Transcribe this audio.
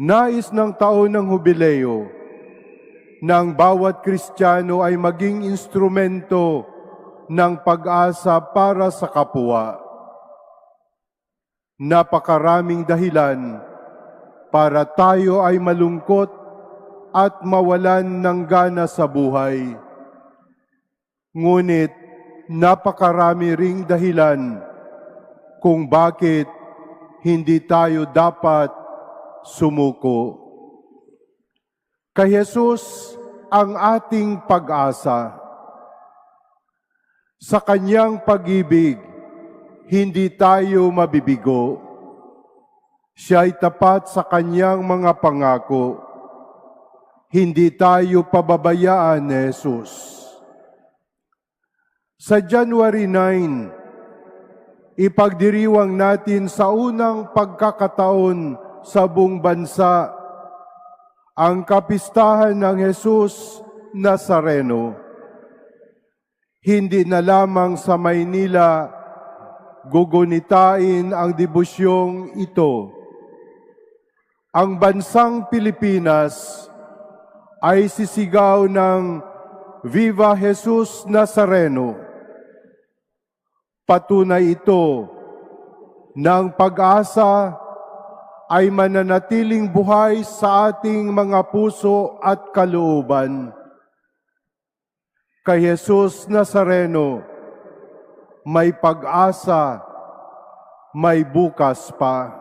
Nais ng taon ng Hubileo ng bawat Kristiyano ay maging instrumento ng pag-asa para sa kapwa. Napakaraming dahilan para tayo ay malungkot at mawalan ng gana sa buhay. Ngunit napakarami ring dahilan kung bakit hindi tayo dapat sumuko. Kay Jesus ang ating pag-asa. Sa Kanyang pag-ibig, hindi tayo mabibigo. Siya ay tapat sa Kanyang mga pangako. Hindi tayo pababayaan ni Jesus. Sa January 9, ipagdiriwang natin sa unang pagkakataon sa buong bansa ang kapistahan ng Jesus Nazareno. Hindi na lamang sa Maynila gugunitain ang debusyong ito. Ang bansang Pilipinas ay sisigaw ng Viva Jesus Nazareno. Patunay ito ng pag-asa ay mananatiling buhay sa ating mga puso at kalooban. Kay Jesus Nazareno, may pag-asa, may bukas pa.